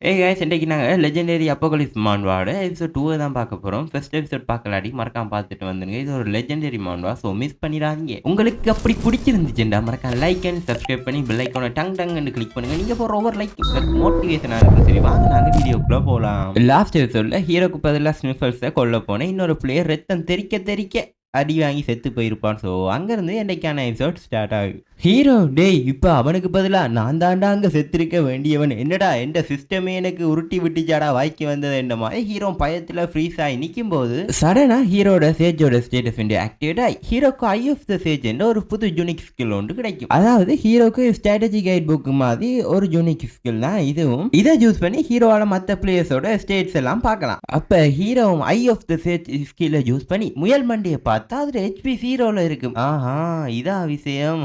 ஏய் காய்ஸ் இன்றைக்கு நாங்கள் லெஜெண்டரி அப்போகலிப்ஸ் மான்வாவோட எபிசோட் 2 தான் பார்க்க போகிறோம். ஃபர்ஸ்ட் எபிசோட் பார்க்கலாடி மறக்காம பார்த்துட்டு வந்துடுங்க. இது ஒரு லெஜெண்டரி மான்வா, ஸோ மிஸ் பண்ணிடாதீங்க. உங்களுக்கு அப்படி பிடிச்சிருந்துச்சுண்டா மறக்காம லைக் அண்ட் சப்ஸ்கிரைப் பண்ணி பெல் ஐக்கான டங்னு கிளிக் பண்ணுங்க. நீங்கள் போகிற ஒவ்வொரு லைக் மோட்டிவேஷனாக இருக்கும். சரி வாங்க நாங்கள் வீடியோக்குள்ளே போகலாம். லாஸ்ட் எபிசோடில் ஹீரோக்கு பதிலாக ஸ்னிஃபல்ஸை கொல்ல போனேன். இன்னொரு பிளேயர் ரத்தம் தெறிக்க அடி வாங்கி செத்து போயிருப்பான். ஸோ அங்கேருந்து என்னைக்கான எபிசோட் ஸ்டார்ட் ஆகும். ஹீரோ டேய் இப்போ அவனுக்கு பதிலாக நான் தாண்டா அங்கே செத்துருக்க வேண்டியவன், என்னடா எந்த சிஸ்டமே எனக்கு உருட்டி விட்டுச்சாடா வாய்க்கு வந்தது என்ன மாதிரி ஹீரோ பயத்தில் ஃப்ரீஸ் ஆகி நிற்கும் போது சடனாக ஹீரோட சேஜோட ஸ்டேட்டஸ் ஆக்டிவேட் ஆகி ஹீரோக்கு ஐ ஆஃப் த சேஜ் என்ற ஒரு புது யூனிக் ஸ்கில் ஒன்று கிடைக்கும். அதாவது ஹீரோக்கு ஸ்ட்ராட்டஜி கைட் புக் மாதிரி ஒரு யூனிக் ஸ்கில் தான் இதுவும். இதை யூஸ் பண்ணி ஹீரோவால மற்ற பிளேயர்ஸோட ஸ்டேட்ஸ் எல்லாம் பார்க்கலாம். அப்போ hero eye of the sage ஸ்கில்லை யூஸ் பண்ணி முயல் மண்டியை பார்த்தா அதில் ஹெச்பி ஜீரோல இருக்கும். ஆஹா இதான் விஷயம்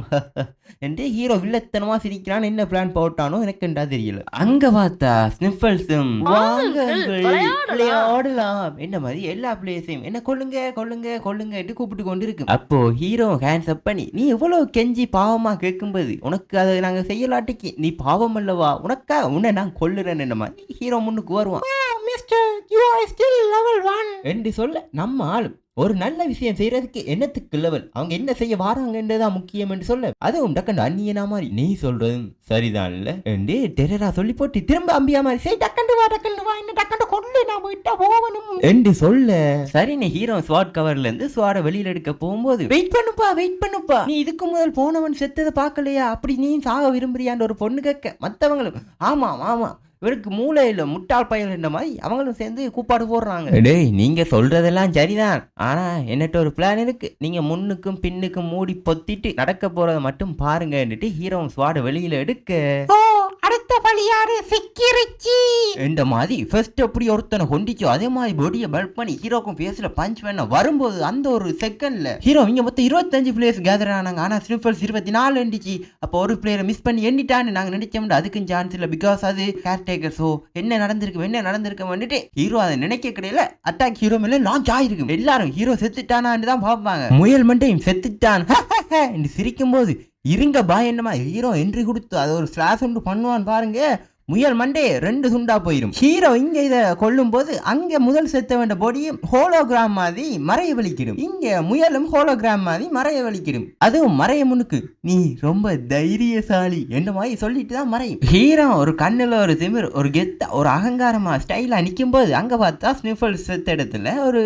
என்று ஹீரோ வில்லத்தனமா சிரிக்கிறான். என்ன பிளான் போட்டானோ எனக்குண்டா தெரியல. அங்க பார்த்தா ஸ்னிஃபல்ஸும் விளையாடலாம் என்ன மாதிரி எல்லா பிளேஸையும் என்ன கொள்ளுங்க என்று கூப்பிட்டு கொண்டு இருக்கு. அப்போ ஹீரோ ஹேண்ட்ஸ் அப் பண்ணி நீ எவ்வளவு கெஞ்சி பாவமா கேட்கும்போது உனக்கு அதை நாங்க செய்யலாட்டிக்கு நீ பாவம் அல்லவா, உனக்கா உன்னை நான் கொல்லுறேன் என்ன மாதிரி ஹீரோ முன்னுக்கு வருவான். என்று சொல்ல நம்ம ஆளும் ஒரு நல்ல விஷயம் செய்யறதுக்கு என்னத்துக்கு லெவல், அவங்க என்ன செய்ய வாராங்கன்றதான் முக்கியம் என்று சொல்ல அதுவும் டக்கண்டு அந்நியனா மாதிரி நீ சொல்றதும் சரிதான் இல்ல என்று டெரரா சொல்லி போட்டு திரும்ப அம்பியா மாதிரி சரி டக்கண்டு வா என்ன டக்கண்டு கொண்டு நான் போயிட்டா போகணும் என்று சொல்ல சரி நீ ஹீரோ ஸ்வாட் கவர்ல இருந்து ஸ்வாட வெளியில எடுக்க போகும்போது வெயிட் பண்ணுப்பா நீ இதுக்கு முதல் போனவன் செத்ததை பார்க்கலையா, அப்படி நீ சாக விரும்புறியான்ற ஒரு பொண்ணு கேட்க மற்றவங்களும் ஆமா இவருக்கு மூளை இல்லை முட்டாள் பயல் என்ற மாதிரி அவங்களும் சேர்ந்து கூப்பாடு போடுறாங்க. டேய் நீங்க சொல்றதெல்லாம் சரிதான், ஆனா என்னட்ட ஒரு பிளான் இருக்கு, நீங்க முன்னுக்கும் பின்னுக்கும் மூடி பொத்திட்டு நடக்க போறதை மட்டும் பாருங்கன்னுட்டு ஹீரோ ஸ்வாட வெளியில எடுக்க அடுத்த பலியாரு சிக்கிருச்சி என்ற மாதிரி ஃபர்ஸ்ட் அப்படி ஒருத்தனை கொண்டிச்சோ அதே மாதிரி பொடியை பல்ப் பண்ணி ஹீரோக்கும் பேசல பஞ்ச் பண்ண வரும்போது அந்த ஒரு செகண்ட்ல ஹீரோ இங்க மொத்தம் 25 பிளேயர்ஸ் கேதர் ஆனாங்க. ஆனா ஸ்னிஃபல்ஸ் 24 இருந்துச்சு. அப்போ ஒரு பிளேயரை மிஸ் பண்ணி எண்ணிட்டான்னு நாங்க நினைச்சோம்னா அதுக்கும் சான்ஸ் இல்லை, பிகாஸ் அது கேர்டேக்கர். ஸோ என்ன நடந்திருக்கு வந்துட்டு ஹீரோ அதை நினைக்க கிடையில அட்டாக் ஹீரோ மேல லான்ச் ஆயிருக்கும். எல்லாரும் ஹீரோ செத்துட்டானான்னு தான் பார்ப்பாங்க. முயல் மண்டையும் செத்துட்டான் என்று சிரிக்கும் போது இருங்க பாய் என்னமா ஹீரோ என்ட்ரி கொடுத்து அதை ஒரு ஸ்லாஷ் ஒன்று பண்ணுவான்னு பாருங்க, முயல் மண்டே 2 துண்டா போயிடும். ஹீரோ இங்க இதை கொல்லும் போது அங்க முதல் செத்த வேண்ட பொடியும் ஹோலோகிராம் மாதிரி மறைய வலிக்கிடும், இங்க முயலும் ஹோலோகிராம் மாதிரி மறைய வலிக்கிடும். அதுவும் மறைய முன்னுக்கு நீ ரொம்ப தைரியசாலி என்ற மாதிரி சொல்லிட்டு தான் மறையும். ஹீரோ ஒரு கண்ணுல ஒரு திமிர் ஒரு கெத்தா ஒரு அகங்காரமா ஸ்டைலா நிற்கும் போது அங்க பார்த்தா ஸ்னிஃபல்ஸ் செத்த இடத்துல ஒரு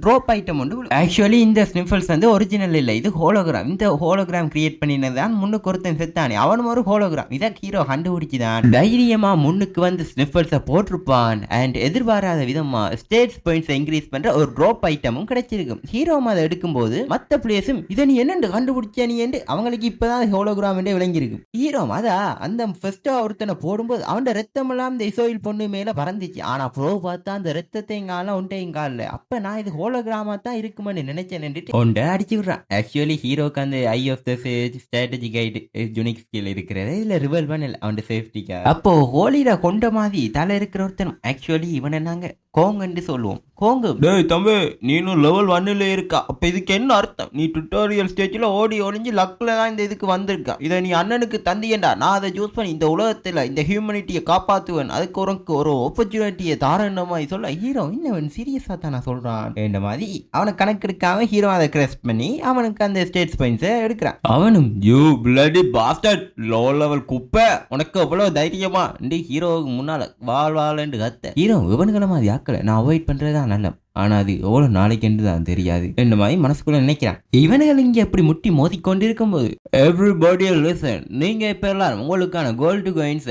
ட்ராப் ஐட்டம் உண்டு. ஆக்சுவலி இந்த ஸ்னிஃபல்ஸ் வந்து ஒரிஜினல் இல்லை, இது ஹோலோகிராம். இந்த ஹோலோகிராம் கிரியேட் பண்ணினதான் முன்னுக்கு ஒருத்தன் செத்தானே அவனும் ஒரு ஹோலோகிராம். இதை ஹீரோ கண்டுபிடிச்சுதான் தைரியமா முன்னுக்கு வந்து ஸ்னிஃபல்ஸை போட்டிருப்பான். அண்ட் எதிர்பாராத விதமா ஸ்டேட்ஸ் பாயிண்ட்ஸ் இன்க்ரீஸ் பண்ற ஒரு ட்ராப் ஐட்டமும் கிடைச்சிருக்கும். ஹீரோ அதை எடுக்கும்போது மற்ற பிளேஸும் இதை நீ என்னென்று கண்டுபிடிச்ச நீ என்று அவங்களுக்கு இப்பதான் ஹோலோகிராம் என்றே விளங்கியிருக்கும். ஹீரோ அதா அந்த ஃபர்ஸ்ட் ஒருத்தனை போடும்போது அவன் ரத்தம் எல்லாம் இந்த இசோயில் பொண்ணு மேல பறந்துச்சு. ஆனா ப்ரோ பார்த்தா அந்த ரத்தத்தை எங்கால ஒன்றையும் கால அப்ப நான் இது ஹோலோகிராமா தான் இருக்குமென்னு நினைச்சேன் ஒன்றை அடிச்சு விடுறான். ஆக்சுவலி ஹீரோக்கு அந்த eye of the sage strategy guide unique skill இருக்கிறது, இதுல ரிவல் பண்ணல அவன் சேஃப்டிக்கா. அப்போ ஹோலிட கொண்ட மாதிரி தலை இருக்கிற ஒருத்தனும் ஆக்சுவலி இவனை நாங்க கோங்கன்னு சொல்லுவோம். கோங்கு டேய் தம்பி நீனும் லெவல் 1ல இருக்கா, அப்ப இதுக்கு என்ன அர்த்தம், நீ டுட்டோரியல் ஸ்டேஜ்ல ஓடி ஒளிஞ்சு லக்ல தான் இந்த இதுக்கு வந்திருக்கா, இதை நீ அண்ணனுக்கு தந்தியண்டா, நான் அதை யூஸ் பண்ணி இந்த உலகத்துல இந்த ஹியூமனிட்டியை காப்பாத்துவேன், அதுக்கு உனக்கு ஒரு ஆப்பர்ச்சுனிட்டியை தாரண்ட மாதிரி சொல்ல ஹீரோ இன்னவன் சீரியஸா தான் நான் சொல்றான் என்ற மாதிரி அவனை கணக்கெடுக்காம ஹீரோ அதை கிரஸ் பண்ணி அவனுக்கு அந்த ஸ்டேட்ஸ் பாயிண்ட்ஸை எடுக்கிறான். அவனும் you bloody bastard low level குப்பை உனக்கு அவ்வளவு தைரியமா ஹீரோவுக்கு முன்னால வாழ்வாளன்னு கத்த ஹீரோ இவனுங்களை மாதிரி ஆக்கல நான் அவாய்ட் பண்றதுதான் நல்ல, ஆனா அது எவ்வளவு நாளைக்கு என்று தான் தெரியாது இந்த மாதிரி மனசுக்குள்ள நினைக்கிறான். இவனுகள் இங்க எப்படி முட்டி மோதி கொண்டிருக்கும் போது எவ்ரிபடி லிசன், நீங்க இப்ப எல்லாரும் உங்களுக்கான கோல்டு காயின்ஸ்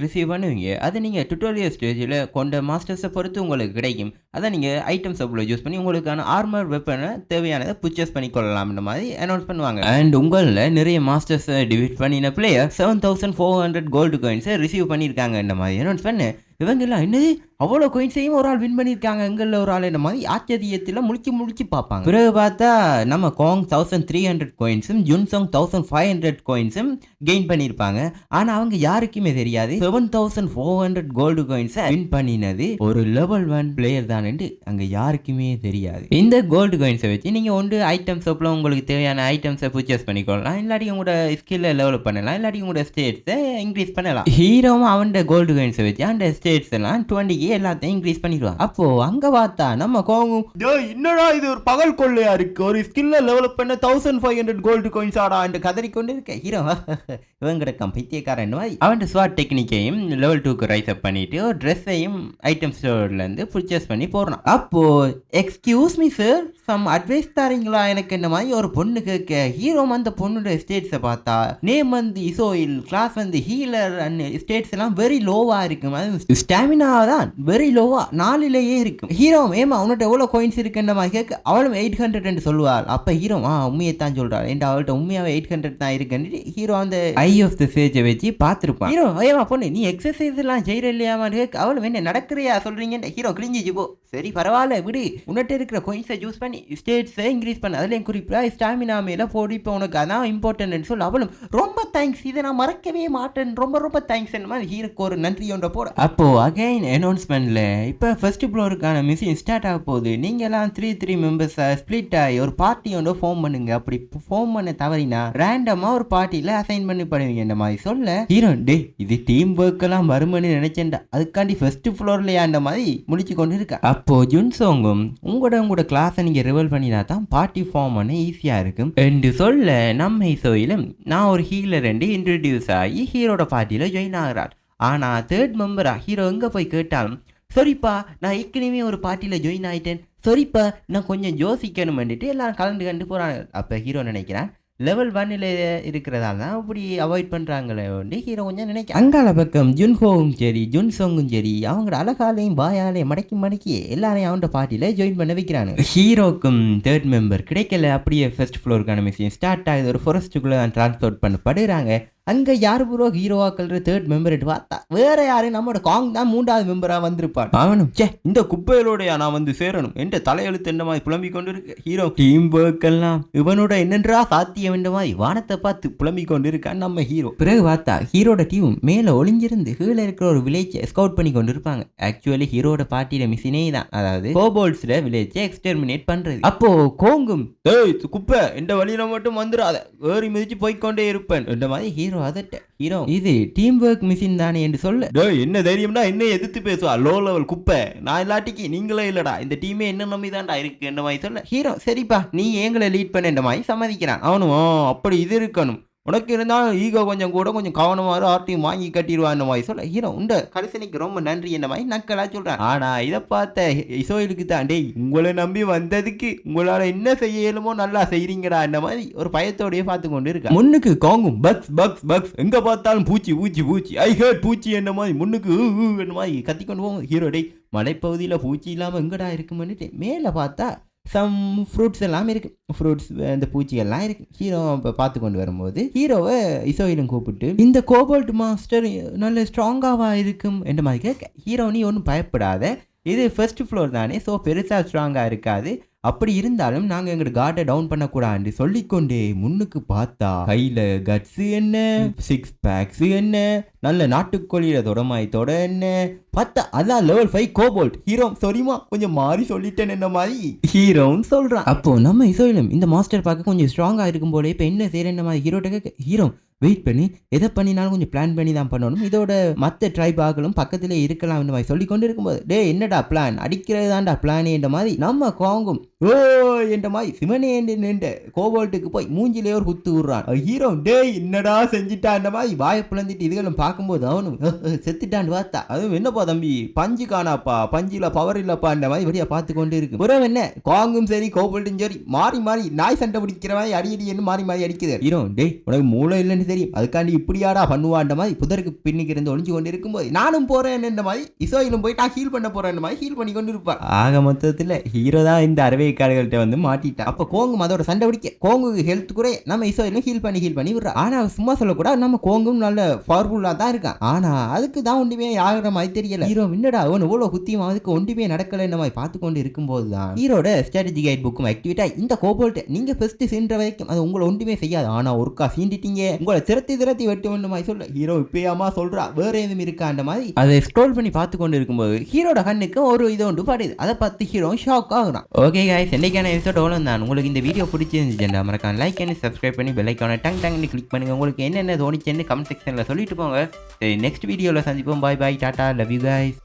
ரிசீவ் பண்ணுவீங்க, அதை நீங்க டுட்டோரியல் ஸ்டேஜில் கொண்ட மாஸ்டர்ஸை பொறுத்து உங்களுக்கு கிடைக்கும், அதை நீங்க ஐட்டம் சப்ல யூஸ் பண்ணி உங்களுக்கான ஆர்மர் வெப்பனை தேவையானதை பர்ச்சேஸ் பண்ணி கொள்ளலாம் மாதிரி அனௌன்ஸ் பண்ணுவாங்க. அண்ட் உங்களில் நிறைய மாஸ்டர்ஸ் டிவீட் பண்ணின பிளேயர் 7400 கோல்டு காயின்ஸை ரிசீவ் பண்ணியிருக்காங்க இந்த மாதிரி அனௌன்ஸ் பண்ணு. இவங்க எல்லாம் என்னது அவ்வளவு கோயின்ஸையும் ஒரு ஆள் வின் பண்ணிருக்காங்க எங்கள்ல ஒரு ஆள், இந்த மாதிரி ஆச்சரியத்துல முழிச்சு பார்ப்பாங்க. பிறகு பார்த்தா நம்ம காங் 1300 கோயின்ஸும் ஜுன்சோங் 1500 கோயின்ஸும் கெயின் பண்ணிருப்பாங்க. ஆனா அவங்க யாருக்குமே தெரியாது 7400 கோல்டு கோயின்ஸை வின் பண்ணினது ஒரு லெவல் 1 பிளேயர் தான் என்று அங்க யாருக்குமே தெரியாது. இந்த கோல்டு கோயின்ஸை வச்சு நீங்க ஒன்று ஐட்டம் ஷாப்ல உங்களுக்கு தேவையான ஐட்டம்ஸை பர்ச்சேஸ் பண்ணிக்கொள்ளலாம், இல்லாட்டி உங்களோட ஸ்கில்லை டெவலப் பண்ணலாம், இல்லாட்டி உங்களோட ஸ்டேட்ஸை இன்க்ரீஸ் பண்ணலாம். ஹீரோவும் அவன் கோல்டு கோயின்ஸை வச்சு அந்த ஸ்டேட்ஸ் எல்லாம் 20 எல்லாத்தையும் இன்க்ரீஸ் பண்ணிடுவான். அப்போ அங்க பார்த்தா நம்ம கோங்கும் என்னடா இது ஒரு பகல் கொள்ளையா இருக்கு, ஒரு ஸ்கில்லை டெவலப் பண்ண 1500 கோல்டு கோயின்ஸ் ஆடா என்று கதறி கொண்டு இருக்க. ஹீரோ இவன் கிடக்கான் பைத்தியக்காரன் மாதிரி அவன் ஸ்வாட் டெக்னிக்கையும் லெவல் 2க்கு ரைஸ் அப் பண்ணிட்டு ஒரு ட்ரெஸ்ஸையும் ஐட்டம் ஸ்டோர்ல இருந்து பர்ச்சேஸ் பண்ணி போடுறான். அப்போ excuse me sir, some advice தாரீங்களா எனக்கு இந்த மாதிரி ஒரு பொண்ணு கேட்க. ஹீரோ அந்த பொண்ணோட ஸ்டேட்ஸை பார்த்தா நேம் வந்து இசோயில், கிளாஸ் வந்து ஹீலர் அண்ட் ஸ்டேட்ஸ் எல்லாம் வெரி லோவா இருக்கும். ஸ்டாமினா தான் வெரி லோவா 4லேயே இருக்கும். ஹீரோ ஏமா அவன்கிட்ட எவ்வளோ கோயின்ஸ் இருக்குன்ற மாதிரி கேட்க அவளும் 800 சொல்லுவாள். அப்போ ஹீரோ உண்மையை தான் சொல்றாள், என் அவள்கிட்ட உண்மையாவே 800 தான் இருக்குன்னு ஹீரோ அந்த ஐ ஆஃப் த சேஜை வச்சு பார்த்துருப்பான். ஹீரோ ஏமா பொண்ணு நீ எக்ஸசைஸ் எல்லாம் செய்யற இல்லையாமான்னு கேட்க அவளும் என்ன நடக்கிறியா சொல்றீங்கன்னு ஹீரோ கிழிஞ்சிச்சு. போ சரி பரவாயில்ல விடு, உன்னிட்ட இருக்கிற கோயின்ஸை யூஸ் பண்ணி ஸ்டேட்ஸை இன்க்ரீஸ் பண்ண, அதுலேயும் குறிப்பாக ஸ்டாமினா மேலே போடு, இப்போ உனக்கு அதான் இம்பார்ட்டன்ட்னு சொல்லி அவளும் ரொம்ப தேங்க்ஸ், இதை நான் மறக்கவே மாட்டேன், ரொம்ப தேங்க்ஸ் என்ன மாதிரி ஹீரோக்கு ஒரு நன்றி ஒன்றை போட. அப்போ அகைன் அனௌன்ஸ்மெண்ட்ல இப்போ ஃபர்ஸ்ட் ஃப்ளோருக்கான மிஷின் ஸ்டார்ட் ஆக போகுது, நீங்கள்லாம் 3 மெம்பர்ஸை ஸ்பிளிட் ஆகி ஒரு பார்ட்டி ஒன்று ஃபார்ம் பண்ணுங்க, அப்படி ஃபார்ம் பண்ண தவறினா ரேண்டமாக ஒரு பார்ட்டியில் அசைன் பண்ணி பண்ணுவீங்க இந்த மாதிரி சொல்ல ஹீரோ டே இது டீம் ஒர்க் எல்லாம் வரும்னு நினைச்சேன்டா, அதுக்காண்டி ஃபர்ஸ்ட் ஃப்ளோர்லையா அந்த மாதிரி முடிச்சு கொண்டு இருக்கா. அப்போ ஜுன்சோங்கும் உங்களோட கிளாஸை நீங்க ரிவல் பண்ணினா தான் பார்ட்டி ஃபார்ம் பண்ண ஈஸியா இருக்கும் என்று சொல்ல நம்ம இசோயிலும் நான் ஒரு ஹீலர் என்று இன்ட்ரடியூஸ் ஆகி ஹீரோட பார்ட்டியில ஜாயின் ஆகிறார். ஆனா 3rd மெம்பரா ஹீரோ எங்க போய் கேட்டாலும் சரிப்பா நான் ஏற்கனவே ஒரு பார்ட்டியில ஜாயின் ஆயிட்டேன், சரிப்பா நான் கொஞ்சம் யோசிக்கணும் பண்ணிட்டு எல்லாரும் கலந்து போறாங்க. அப்ப ஹீரோ நினைக்கிறான் லெவல் 1ல் இருக்கிறதால தான் அப்படி அவாய்ட் பண்ணுறாங்களே ஹீரோ கொஞ்சம் நினைக்க. அங்கால பக்கம் ஜுன்ஹோவும் சரி ஜுன்சோங்கும் சரி அவங்களோட அழகாலையும் பாயாலையும் மடக்கி எல்லாரையும் அவனோட பார்ட்டியில் ஜாயின் பண்ண வைக்கிறாங்க. ஹீரோக்கும் 3rd மெம்பர் கிடைக்கல, அப்படியே ஃபர்ஸ்ட் ஃப்ளோருக்கான மிஷின் ஸ்டார்ட் ஆகுது, ஒரு ஃபாரஸ்ட்டுக்குள்ளே தான் டிரான்ஸ்போர்ட் பண்ணப்படுறாங்க. அங்கே யார் ப்ரோ ஹீரோவாக்கள்ற 3rd மெம்பர் பார்த்தா வேற யாரு நம்மளோட காங் தான் 3வது மெம்பராக வந்திருப்பான். அவனும் இந்த குப்பையிலோடைய நான் வந்து சேரணும் என்ற தலையெழுத்து என்ன மாதிரி புலம்பிக் கொண்டு இருக்கு. ஹீரோ டீம் ஒர்க் எல்லாம் இவனோட என்னன்றா சாத்தியம் என்ற மாதிரி வானத்தை பார்த்து புலம்பிக் கொண்டு இருக்கான் நம்ம ஹீரோ. பிறகு பார்த்தா ஹீரோட டீம் மேலே ஒளிஞ்சிருந்து கீழே இருக்கிற ஒரு வில்லேஜை ஸ்கவுட் பண்ணி கொண்டு இருப்பாங்க. ஆக்சுவலி ஹீரோட பார்ட்டியில மிஷினே தான், அதாவது கோபோல்ஸ்ல வில்லேஜை எக்ஸ்டெர்மினேட் பண்றது. அப்போ கோங்கும் குப்பை இந்த வழியில மட்டும் வந்துடாத, ஏறி மிதிச்சு போய்கொண்டே இருப்பேன் என்ற மாதிரி ஹீரோ அதட்ட. ஹீரோ இது டீம் ஒர்க் மிஷின் தானே என்று சொல்ல என்ன தைரியம்னா என்ன எதிர்த்து பேசுவா லோ லெவல் குப்பை, நான் இல்லாட்டிக்கு நீங்களே இல்லடா இந்த டீமே என்ன நம்பி தான்டா இருக்கு என்ற மாதிரி சொல்ல ஹீரோ சரிப்பா நீ எங்களை லீட் பண்ண என்ற மாதிரி சம்மதிக்கிறான். அவனும் அப்படி இது இருக்கணும், உனக்கு இருந்தாலும் ஈகோ கொஞ்சம் கவனமாக ஆர்டியும் வாங்கி கட்டிடுவான் மாதிரி சொல்ல ஹீரோ உண்ட கரிசனைக்கு ரொம்ப நன்றி என்ன மாதிரி நக்கலா சொல்றான். ஆனா இதை பார்த்த இசோயிலுக்கு தான் டேய் உங்களை நம்பி வந்ததுக்கு உங்களால என்ன செய்ய இயலுமோ நல்லா செய்றீங்கடா இந்த மாதிரி ஒரு பயத்தோடய பார்த்து கொண்டு இருக்க. முன்னுக்கு காங்கும் பக்ஸ் எங்க பார்த்தாலும் பூச்சி ஐ ஹேட் பூச்சி என்ன மாதிரி முன்னுக்கு என்ன மாதிரி கத்திக்கொண்டு போகும். ஹீரோ டேய் மலைப்பகுதியில் பூச்சி இல்லாமல் எங்கடா இருக்குமென்னுட்டு மேலே பார்த்தா சம் ஃப்ரூட்ஸ் எல்லாம் இருக்குது, ஃப்ரூட்ஸ் அந்த பூச்சிகள்லாம் இருக்குது. ஹீரோ இப்போ பார்த்து கொண்டு வரும்போது ஹீரோவை இசோயிலும் கூப்பிட்டு இந்த கோபால்ட் மாஸ்டர் நல்ல ஸ்ட்ராங்காவா இருக்கும் என்ற மாதிரி கேட்க ஹீரோ நீ ஒன்றும் பயப்படாத, இது ஃபர்ஸ்ட் ஃப்ளோர் தானே ஸோ பெருசாக ஸ்ட்ராங்காக இருக்காது, அப்படி இருந்தாலும் நாங்கள் எங்களோட கார்டை டவுன் பண்ணக்கூடாது சொல்லிக்கொண்டே முன்னுக்கு பார்த்தா கையில் கட்ஸு என்ன 6 பேக்ஸு என்ன நல்ல நாட்டுக்கோழியில தொடமாயத்தோட என்ன பார்த்தா அதான் லெவல் 5 கோபால்ட். ஹீரோ சரிமா கொஞ்சம் மாறி சொல்லிட்டேன் என்ன மாதிரி ஹீரோன்னு சொல்கிறான். அப்போ நம்ம இசோயிலும் இந்த மாஸ்டர் பார்க்க கொஞ்சம் ஸ்ட்ராங்காக இருக்கும் போல இப்போ என்ன செய்யற என்ன மாதிரி ஹீரோட்ட கேட்க ஹீரோ வெயிட் பண்ணி எதை பண்ணினாலும் கொஞ்சம் பிளான் பண்ணி தான் பண்ணணும், இதோட மற்ற ட்ரைப் ஆகலும் பக்கத்திலே இருக்கலாம் இந்த மாதிரி சொல்லி கொண்டு இருக்கும்போது டே என்னடா பிளான் அடிக்கிறது தான்டா பிளான் என்ற மாதிரி நம்ம காங்கும் ஓ என்ற மாதிரி சிவனே நின்று கோபால்ட்டுக்கு போய் மூஞ்சிலே ஒரு குத்து விடுறான். ஹீரோ டே என்னடா செஞ்சுட்டா இந்த மாதிரி வாயை பிளந்துட்டு இதுகளும் பார்க்கும்போது அவனும் செத்துட்டான்னு பார்த்தா அதுவும் என்னப்பா தம்பி பஞ்சு காணாப்பா பஞ்சில பவர் இல்லப்பா இந்த மாதிரி வழியா பார்த்து கொண்டு இருக்கு. புறம் என்ன காங்கும் சரி கோபால்ட்டும் சரி மாறி நாய் சண்டை பிடிக்கிற மாதிரி அடி என்ன மாறி அடிக்குது. ஹீரோ டே உனக்கு மூளை இல்லைன்னு தெரியும் அதுக்காண்டி இப்படியாடா பண்ணுவான்ற மாதிரி புதருக்கு பின்னுக்கு இருந்து ஒளிஞ்சு கொண்டு இருக்கும்போது நானும் போறேன் என்ற மாதிரி இசோயிலும் போய் நான் ஹீல் பண்ண போறேன் மாதிரி ஹீல் பண்ணி கொண்டு இருப்பான். ஆக மொத்தத்தில் ஹீரோ தான் இந்த அரவேக்காரர்கள்ட்ட வந்து மாட்டிட்டான். அப்போ கோங்கும் அதோட சண்டை பிடிக்க கோங்குக்கு ஹெல்த் கூட நம்ம இசோயிலும் ஹீல் பண்ணி விடுறா. ஆனா சும்மா சொல்லக்கூடாது நம்ம கோங்கும் நல்ல பவர்ஃபுல்லா தான் இருக்கான். ஆனா அதுக்கு தான் ஒன்றுமே ஆகிற மாதிரி தெரியல. ஹீரோ என்னடா அவன் இவ்வளவு குத்தியும் அதுக்கு ஒன்றுமே நடக்கல இந்த மாதிரி பார்த்து கொண்டு இருக்கும்போது தான் ஹீரோட ஸ்ட்ராட்டஜி கைட் புக்கும் ஆக்டிவேட் ஆகி இந்த கோபோல்ட் நீங்க ஃபர்ஸ்ட் சீன்ற வரைக்கும் அது உங்களை ஒன்றுமே செய்யாது. ஆனா ஒருக்கா சீண்டிட்டீங்க உங்களை திரத்தி வெட்டு வேண்டு மாதிரி சொல்ல ஹீரோ இப்பயாமா சொல்றா வேற எதுவும் இருக்கான்ற மாதிரி அதை ஸ்க்ரோல் பண்ணி பார்த்து கொண்டு இருக்கும்போது ஹீரோட கண்ணுக்கு ஒரு இது ஒன்று பாடுது. அதை பார்த்து ஹீரோ ஷாக் ஆகுறான். ஓகே கைஸ் இன்னைக்கான எபிசோட் அவ்வளோ தான். உங்களுக்கு இந்த வீடியோ பிடிச்சிருந்துச்சுன்னா மறக்காம லைக் பண்ணி சப்ஸ்கிரைப் பண்ணி பெல் ஐக்கானை டங் கிளிக் பண்ணுங்க. உங்களுக்கு என்னென்ன தோணிச்சுன்னு கமெண்ட் செக்ஷன்ல சொல்லிட்டு போங்க. சரி நெக்ஸ்ட் வீடியோவில் சந்திப்போம். பாய் டாடா லவ் யூ கைஸ்.